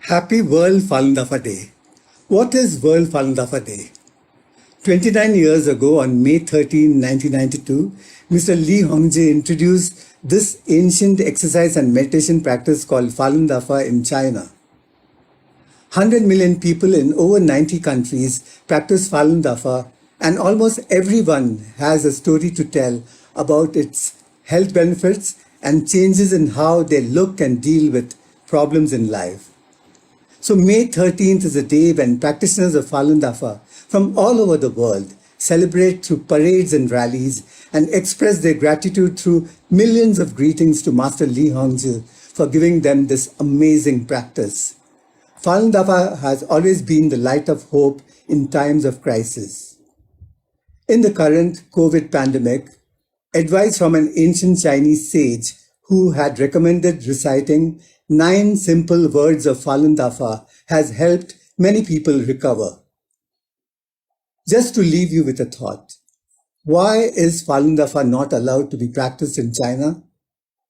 Happy World Falun Dafa Day. What is World Falun Dafa Day? 29 years ago, on May 13, 1992, Mr. Li Hongzhi introduced this ancient exercise and meditation practice called Falun Dafa in China. 100 million people in over 90 countries practice Falun Dafa, and almost everyone has a story to tell about its health benefits and changes in how they look and deal with problems in life. So May 13th is a day when practitioners of Falun Dafa from all over the world celebrate through parades and rallies and express their gratitude through millions of greetings to Master Li Hongzhi for giving them this amazing practice. Falun Dafa has always been the light of hope in times of crisis. In the current COVID pandemic, advice from an ancient Chinese sage who had recommended reciting 9 simple words of Falun Dafa has helped many people recover. Just to leave you with a thought, why is Falun Dafa not allowed to be practiced in China?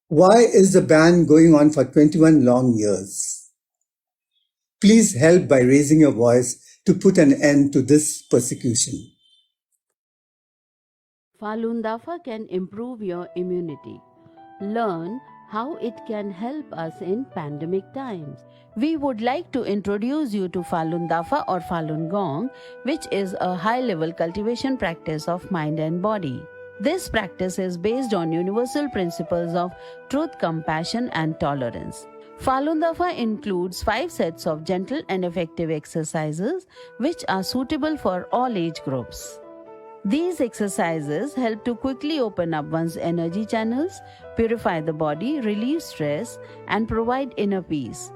Why is the ban going on for 21 long years? Please help by raising your voice to put an end to this persecution. Falun Dafa can improve your immunity. Learn how it can help us in pandemic times. We would like to introduce you to Falun Dafa or Falun Gong, which is a high-level cultivation practice of mind and body. This practice is based on universal principles of truth, compassion, and tolerance. Falun Dafa includes 5 sets of gentle and effective exercises which are suitable for all age groups. These exercises help to quickly open up one's energy channels, purify the body, relieve stress, and provide inner peace.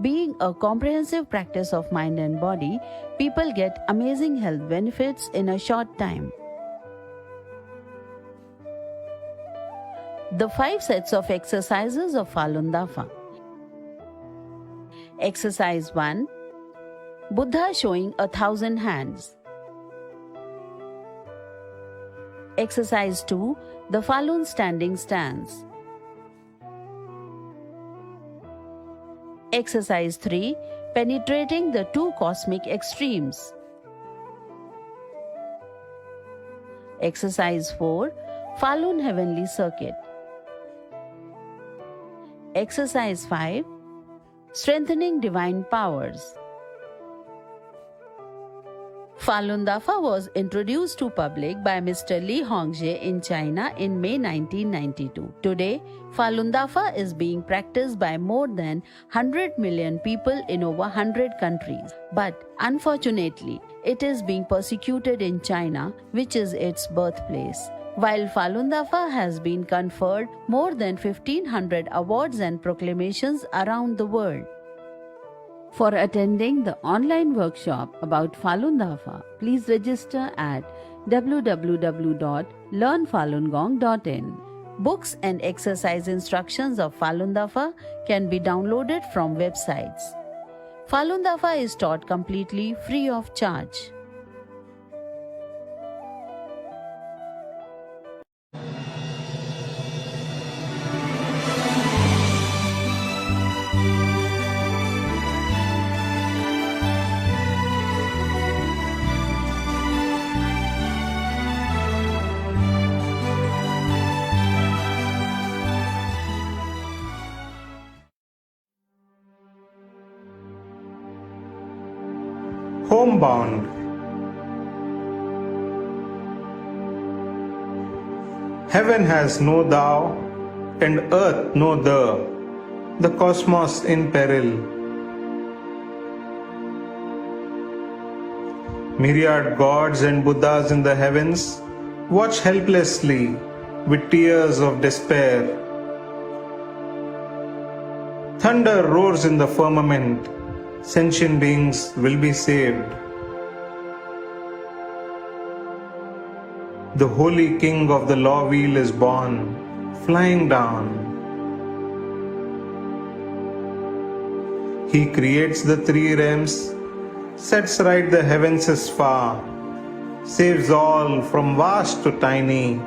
Being a comprehensive practice of mind and body, people get amazing health benefits in a short time. The 5 sets of exercises of Falun Dafa. Exercise 1. Buddha showing 1,000 hands. Exercise 2. The Falun standing stance. Exercise 3. Penetrating the 2 cosmic extremes. Exercise 4. Falun heavenly circuit. Exercise 5. Strengthening divine powers. Falun Dafa was introduced to public by Mr. Li Hongzhi in China in May 1992. Today, Falun Dafa is being practiced by more than 100 million people in over 100 countries. But unfortunately, it is being persecuted in China, which is its birthplace. While Falun Dafa has been conferred more than 1,500 awards and proclamations around the world. For attending the online workshop about Falun Dafa, please register at www.learnfalungong.in. Books and exercise instructions of Falun Dafa can be downloaded from websites. Falun Dafa is taught completely free of charge. Homebound. Heaven has no thou, and earth no the cosmos in peril. Myriad gods and Buddhas in the heavens watch helplessly with tears of despair. Thunder roars in the firmament. Sentient beings will be saved. The holy king of the law wheel is born, flying down. He creates the 3 realms, sets right the heavens as far, saves all from vast to tiny.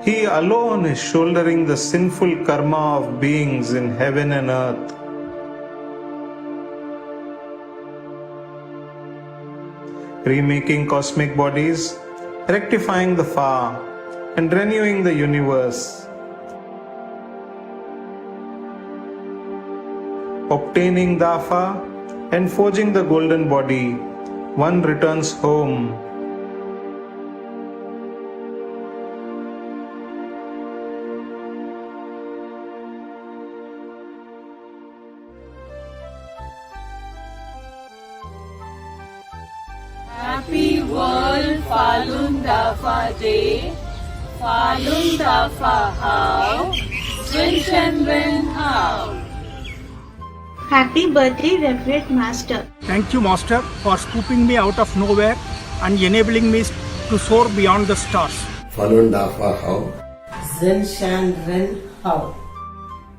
He alone is shouldering the sinful karma of beings in heaven and earth. Remaking cosmic bodies, rectifying the far, and renewing the universe. Obtaining Dafa and forging the golden body, one returns home. Happy World Falun Dafa Day. Falun Dafa how? Shin how? Happy birthday, Reverend Master. Thank you, Master, for scooping me out of nowhere and enabling me to soar beyond the stars. Falun Dafa how? Zen Shan Ren How.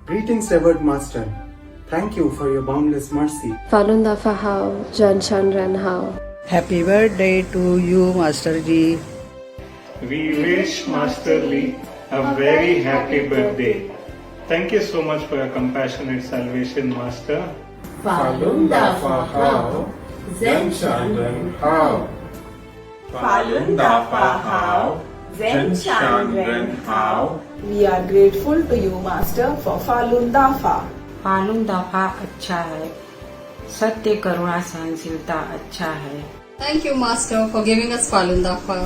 Greetings, Revered Master. Thank you for your boundless mercy. Falun Dafa How, Jan Shan Ran How. Happy birthday to you, Master Ji. We wish Master Lee a very happy birthday. Thank you so much for your compassionate salvation, Master. Falun Dafa how? Zen Shan Ren how? Falun Dafa how? Zen Shan Ren how? We are grateful to you, Master, for Falun Dafa. फालून दाफा अच्छा है, सत्य करुणा सहनशीलता अच्छा है. Thank you, Master, for giving us Falun Dafa.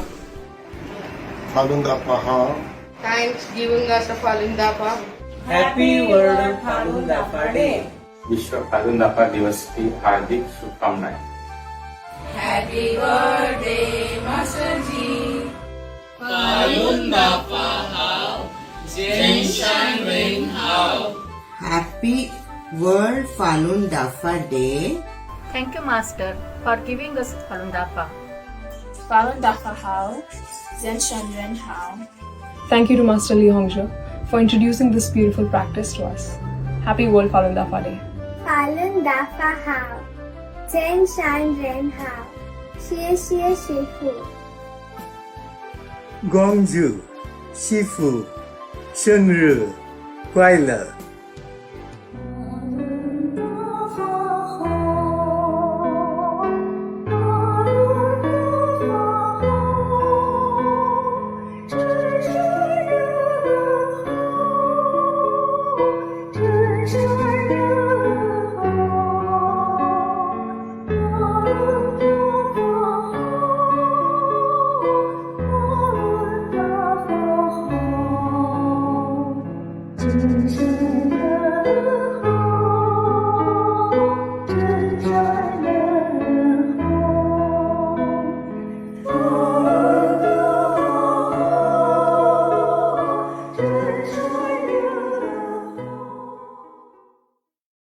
Falun Dafa how? Thanks giving us a Falun Dafa. Happy World Falun Dafa Day. विश्व फालून दाफा दिवस की हार्दिक शुभकामनाएं. Happy birthday, Master Ji. Falun Dafa how? Zen Shan Ren how? Happy World Falun Dafa Day. Thank you, Master, for giving us Falun Dafa. Falun Dafa how? Zen Shan Ren how? Thank you to Master Lee Hongzhi for introducing this beautiful practice to us. Happy World Falun Dafa Day. Falun Dafa how? Zen Shan Ren how? Xie Xie Shifu. Gongju, Shifu, Shengri, 快乐。Thank you.